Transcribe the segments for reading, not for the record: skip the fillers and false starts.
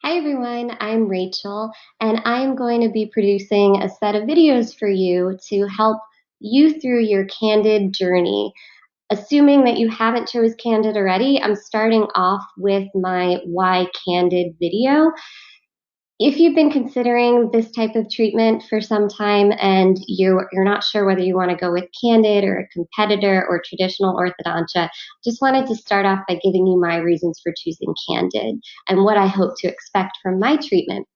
Hi everyone, I'm Rachel, and I'm going to be producing a set of videos for you to help you through your Candid journey. Assuming that you haven't chose Candid already, I'm starting off with my Why Candid video. If you've been considering this type of treatment for some time and you're not sure whether you want to go with Candid or a competitor or traditional orthodontia, just wanted to start off by giving you my reasons for choosing Candid and what I hope to expect from my treatment.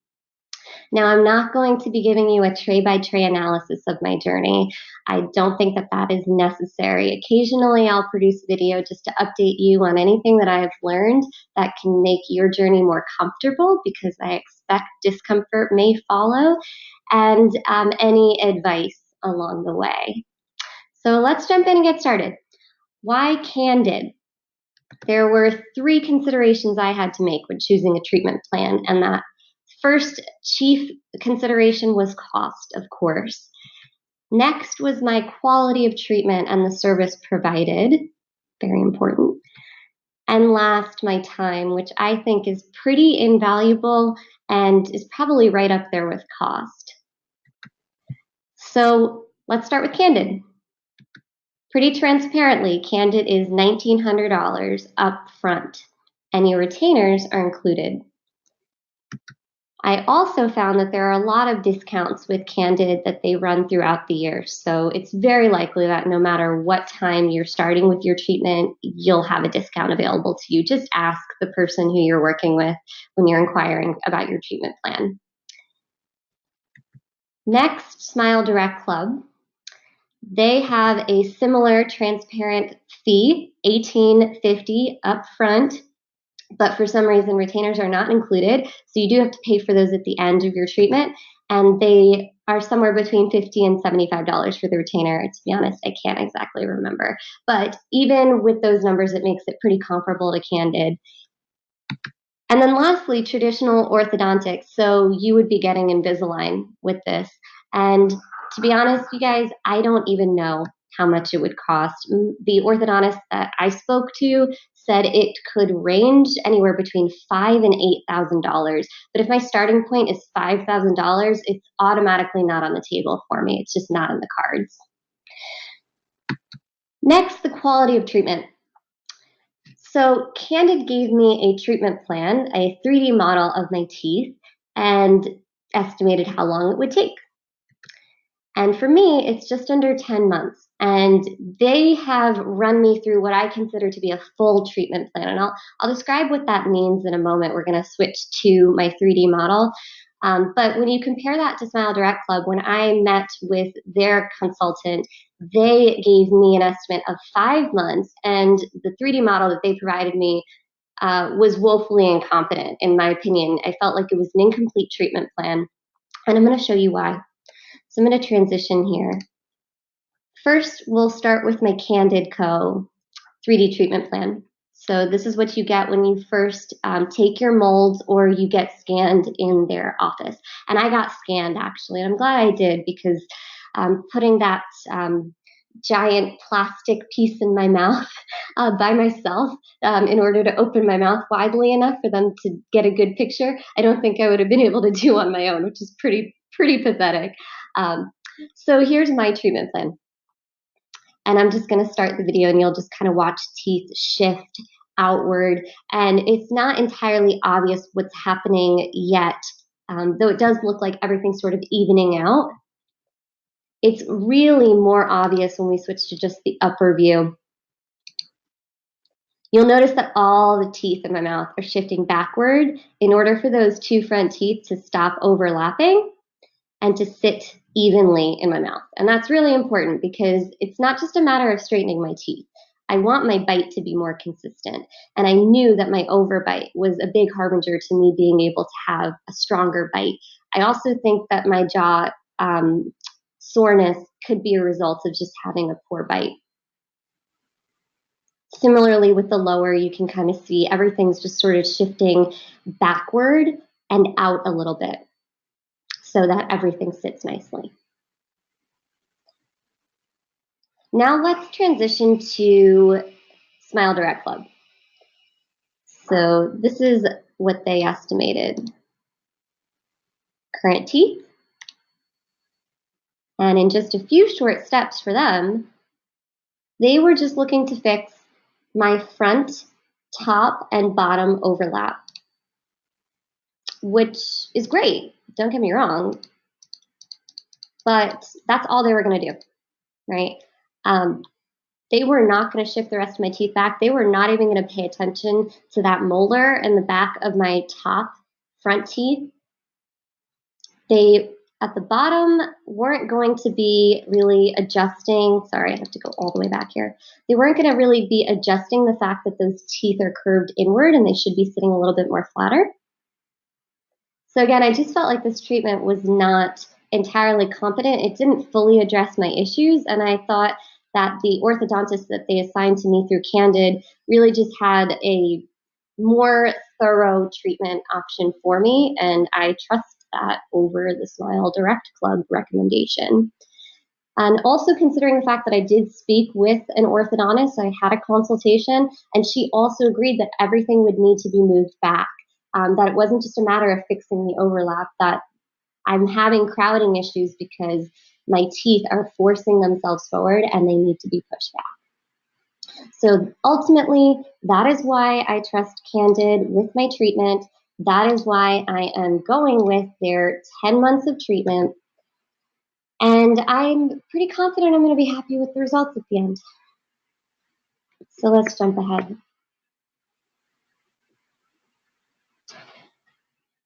Now, I'm not going to be giving you a tray-by-tray analysis of my journey. I don't think that that is necessary. Occasionally, I'll produce a video just to update you on anything that I've learned that can make your journey more comfortable, because I expect discomfort may follow, and any advice along the way. So let's jump in and get started. Why Candid? There were three considerations I had to make when choosing a treatment plan, and that first chief consideration was cost, of course. Next was my quality of treatment and the service provided, very important. And last, my time, which I think is pretty invaluable and is probably right up there with cost. So let's start with Candid. Pretty transparently, Candid is $1,900 up front. Any retainers are included. I also found that there are a lot of discounts with Candid that they run throughout the year. So it's very likely that no matter what time you're starting with your treatment, you'll have a discount available to you. Just ask the person who you're working with when you're inquiring about your treatment plan. Next, Smile Direct Club. They have a similar transparent fee, $18.50 up front. But for some reason, retainers are not included. So you do have to pay for those at the end of your treatment. And they are somewhere between $50 and $75 for the retainer. To be honest, I can't exactly remember. But even with those numbers, it makes it pretty comparable to Candid. And then lastly, traditional orthodontics. So you would be getting Invisalign with this. And to be honest, you guys, I don't even know how much it would cost. The orthodontist that I spoke to said it could range anywhere between $5,000 and $8,000. But if my starting point is $5,000, it's automatically not on the table for me. It's just not in the cards. Next, the quality of treatment. So Candid gave me a treatment plan, a 3D model of my teeth, and estimated how long it would take. And for me, it's just under 10 months. And they have run me through what I consider to be a full treatment plan. And I'll describe what that means in a moment. We're going to switch to my 3D model. But when you compare that to Smile Direct Club, when I met with their consultant, they gave me an estimate of 5 months. And the 3D model that they provided me was woefully incompetent, in my opinion. I felt like it was an incomplete treatment plan. And I'm going to show you why. So I'm going to transition here. First, we'll start with my Candid Co 3D treatment plan. So this is what you get when you first take your molds or you get scanned in their office. And I got scanned, actually, and I'm glad I did, because putting that giant plastic piece in my mouth by myself in order to open my mouth widely enough for them to get a good picture, I don't think I would have been able to do on my own, which is pretty pathetic. So here's my treatment plan. And I'm just going to start the video and you'll just kind of watch teeth shift outward. And it's not entirely obvious what's happening yet, though it does look like everything's sort of evening out. It's really more obvious when we switch to just the upper view. You'll notice that all the teeth in my mouth are shifting backward in order for those two front teeth to stop overlapping and to sit evenly in my mouth. And that's really important because it's not just a matter of straightening my teeth. I want my bite to be more consistent. And I knew that my overbite was a big harbinger to me being able to have a stronger bite. I also think that my jaw soreness could be a result of just having a poor bite. Similarly, with the lower, you can kind of see everything's just sort of shifting backward and out a little bit so that everything sits nicely. Now let's transition to Smile Direct Club. So this is what they estimated. Current teeth. And in just a few short steps for them, they were just looking to fix my front, top, and bottom overlap, which is great. Don't get me wrong, but that's all they were going to do, right? They were not going to shift the rest of my teeth back. They were not even going to pay attention to that molar in the back of my top front teeth. They, at the bottom, weren't going to be really adjusting. Sorry, I have to go all the way back here. They weren't going to really be adjusting the fact that those teeth are curved inward and they should be sitting a little bit more flatter. So again, I just felt like this treatment was not entirely competent. It didn't fully address my issues, and I thought that the orthodontist that they assigned to me through Candid really just had a more thorough treatment option for me, and I trust that over the Smile Direct Club recommendation. And also considering the fact that I did speak with an orthodontist, I had a consultation, and she also agreed that everything would need to be moved back, that it wasn't just a matter of fixing the overlap, that I'm having crowding issues because my teeth are forcing themselves forward and they need to be pushed back. So ultimately, that is why I trust Candid with my treatment. That is why I am going with their 10 months of treatment. And I'm pretty confident I'm going to be happy with the results at the end. So let's jump ahead.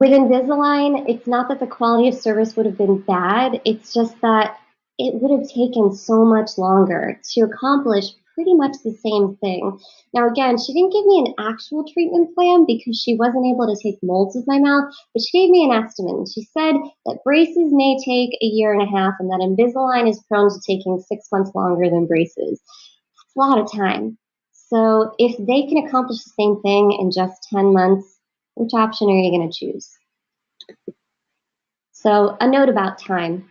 With Invisalign, it's not that the quality of service would have been bad, it's just that it would have taken so much longer to accomplish pretty much the same thing. Now again, she didn't give me an actual treatment plan because she wasn't able to take molds with my mouth, but she gave me an estimate. And she said that braces may take 1.5 years and that Invisalign is prone to taking 6 months longer than braces. That's a lot of time. So if they can accomplish the same thing in just 10 months, which option are you going to choose? So a note about time.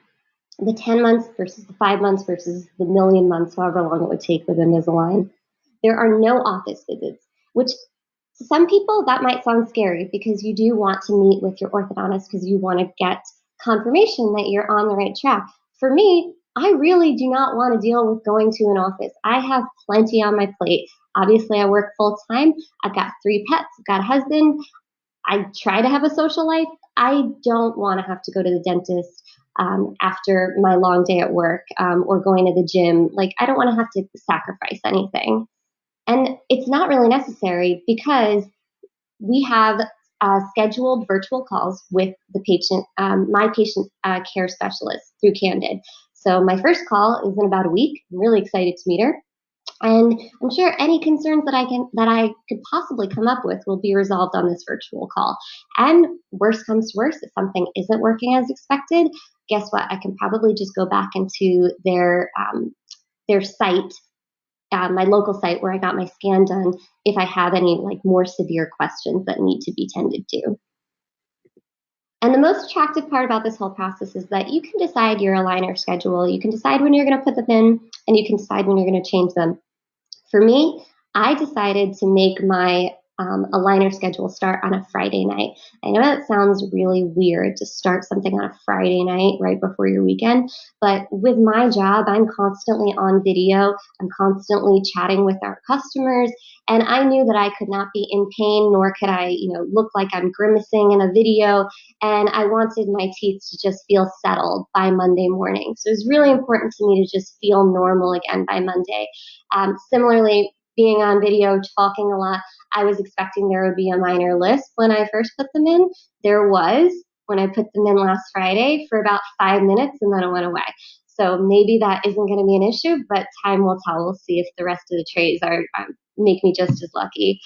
The 10 months versus the 5 months versus the million months, however long it would take with Invisalign. There are no office visits, which to some people that might sound scary because you do want to meet with your orthodontist because you want to get confirmation that you're on the right track. For me, I really do not want to deal with going to an office. I have plenty on my plate. Obviously, I work full time. I've got 3 pets. I've got a husband. I try to have a social life. I don't want to have to go to the dentist after my long day at work or going to the gym. Like, I don't want to have to sacrifice anything. And it's not really necessary because we have scheduled virtual calls with the patient, my patient care specialist through Candid. So my first call is in about a week. I'm really excited to meet her. And I'm sure any concerns that I could possibly come up with will be resolved on this virtual call. And worst comes to worst, if something isn't working as expected, guess what? I can probably just go back into their site, my local site where I got my scan done, if I have any like more severe questions that need to be tended to. And the most attractive part about this whole process is that you can decide your aligner schedule. You can decide when you're going to put them in, and you can decide when you're going to change them. For me, I decided to make my aligner schedule start on a Friday night. I know that sounds really weird to start something on a Friday night right before your weekend, but with my job, I'm constantly on video. I'm constantly chatting with our customers, and I knew that I could not be in pain, nor could I, look like I'm grimacing in a video, and I wanted my teeth to just feel settled by Monday morning. So it was really important to me to just feel normal again by Monday. Similarly, being on video, talking a lot, I was expecting there would be a minor lisp when I first put them in. There was when I put them in last Friday for about 5 minutes, and then it went away. So maybe that isn't going to be an issue, but time will tell. We'll see if the rest of the trays make me just as lucky.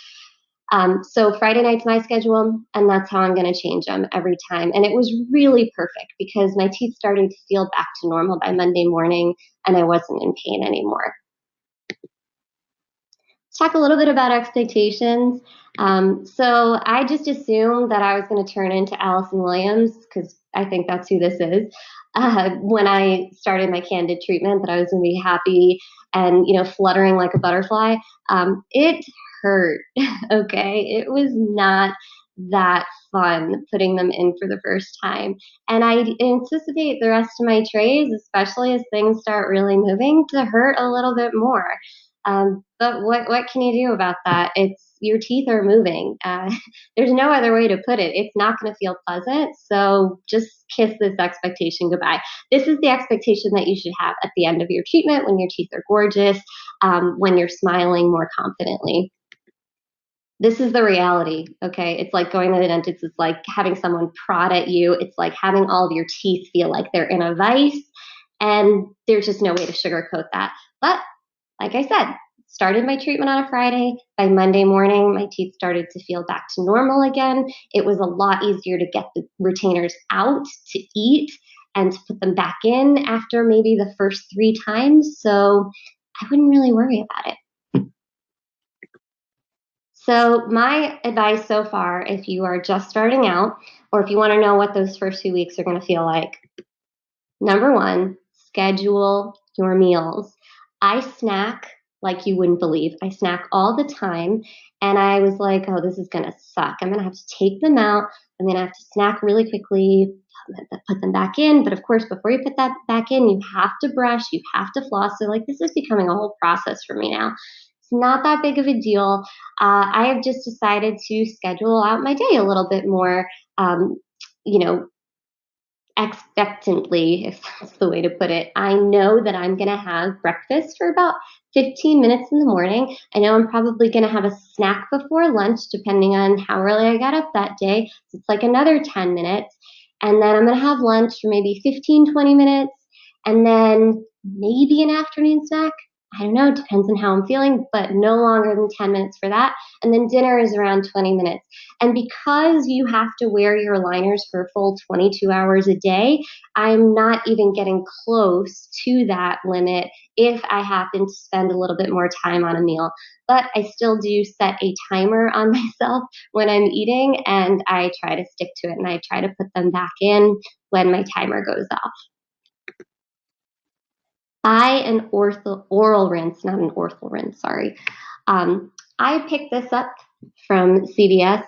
So Friday night's my schedule, and that's how I'm going to change them every time. And it was really perfect because my teeth started to feel back to normal by Monday morning, and I wasn't in pain anymore. Talk a little bit about expectations. So I just assumed that I was going to turn into Allison Williams because I think that's who this is. When I started my Candid treatment, that I was going to be happy and fluttering like a butterfly. It hurt. Okay, it was not that fun putting them in for the first time. And I anticipate the rest of my trays, especially as things start really moving, to hurt a little bit more. But what can you do about that? It's your teeth are moving. There's no other way to put it. It's not going to feel pleasant. So just kiss this expectation goodbye. This is the expectation that you should have at the end of your treatment when your teeth are gorgeous, when you're smiling more confidently. This is the reality, okay? It's like going to the dentist. It's like having someone prod at you. It's like having all of your teeth feel like they're in a vice, and there's just no way to sugarcoat that. But like I said, started my treatment on a Friday. By Monday morning, my teeth started to feel back to normal again. It was a lot easier to get the retainers out to eat and to put them back in after maybe the first 3 times. So I wouldn't really worry about it. So my advice so far, if you are just starting out, or if you want to know what those first few weeks are going to feel like, number 1, schedule your meals. I snack like you wouldn't believe. I snack all the time, and I was like, oh, this is going to suck. I'm going to have to take them out. I'm going to have to snack really quickly, put them back in. But of course, before you put that back in, you have to brush, you have to floss. So like, this is becoming a whole process for me now. It's not that big of a deal. I have just decided to schedule out my day a little bit more, you know, expectantly, if that's the way to put it. I know that I'm going to have breakfast for about 15 minutes in the morning. I know I'm probably going to have a snack before lunch, depending on how early I got up that day. So it's like another 10 minutes. And then I'm going to have lunch for maybe 15, 20 minutes. And then maybe an afternoon snack. I don't know, it depends on how I'm feeling, but no longer than 10 minutes for that. And then dinner is around 20 minutes. And because you have to wear your aligners for a full 22 hours a day, I'm not even getting close to that limit if I happen to spend a little bit more time on a meal. But I still do set a timer on myself when I'm eating, and I try to stick to it, and I try to put them back in when my timer goes off. Buy an oral rinse, not an ortho rinse, sorry. I picked this up from CVS.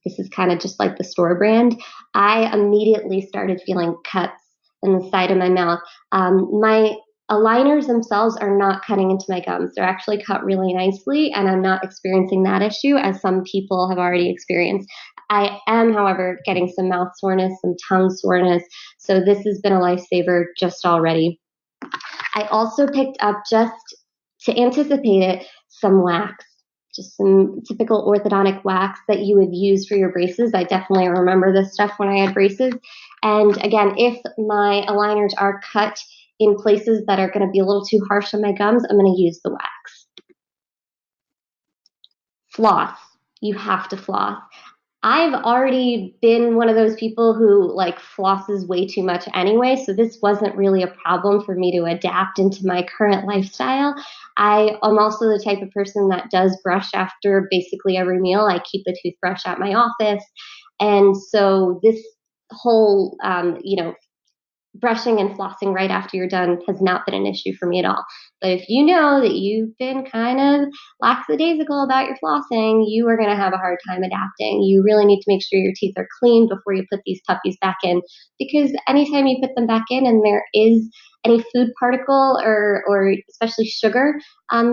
This is kind of just like the store brand. I immediately started feeling cuts in the side of my mouth. My aligners themselves are not cutting into my gums. They're actually cut really nicely, and I'm not experiencing that issue as some people have already experienced. I am, however, getting some mouth soreness, some tongue soreness, so this has been a lifesaver just already. I also picked up, just to anticipate it, some wax, just some typical orthodontic wax that you would use for your braces. I definitely remember this stuff when I had braces. And again, if my aligners are cut in places that are going to be a little too harsh on my gums, I'm going to use the wax. Floss. You have to floss. I've already been one of those people who like flosses way too much anyway, so this wasn't really a problem for me to adapt into my current lifestyle. I am also the type of person that does brush after basically every meal. I keep the toothbrush at my office, and so this whole, brushing and flossing right after you're done has not been an issue for me at all. But if you know that you've been kind of lackadaisical about your flossing, you are going to have a hard time adapting. You really need to make sure your teeth are clean before you put these puppies back in, because anytime you put them back in and there is any food particle or especially sugar,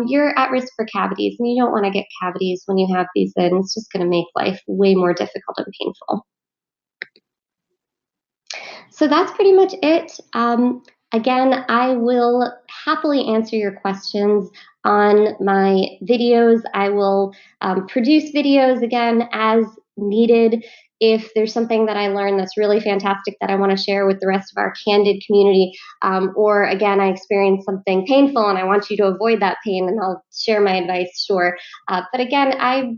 you're at risk for cavities, and you don't want to get cavities when you have these in. It's just going to make life way more difficult and painful. So that's pretty much it. Again, I will happily answer your questions on my videos. I will produce videos again as needed. If there's something that I learned that's really fantastic that I want to share with the rest of our Candid community, or again, I experienced something painful and I want you to avoid that pain, and I'll share my advice, sure. But again, I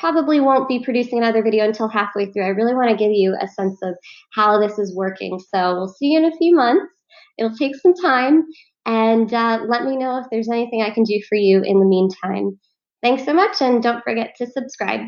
probably won't be producing another video until halfway through. I really want to give you a sense of how this is working. So we'll see you in a few months. It'll take some time, and let me know if there's anything I can do for you in the meantime. Thanks so much, and don't forget to subscribe.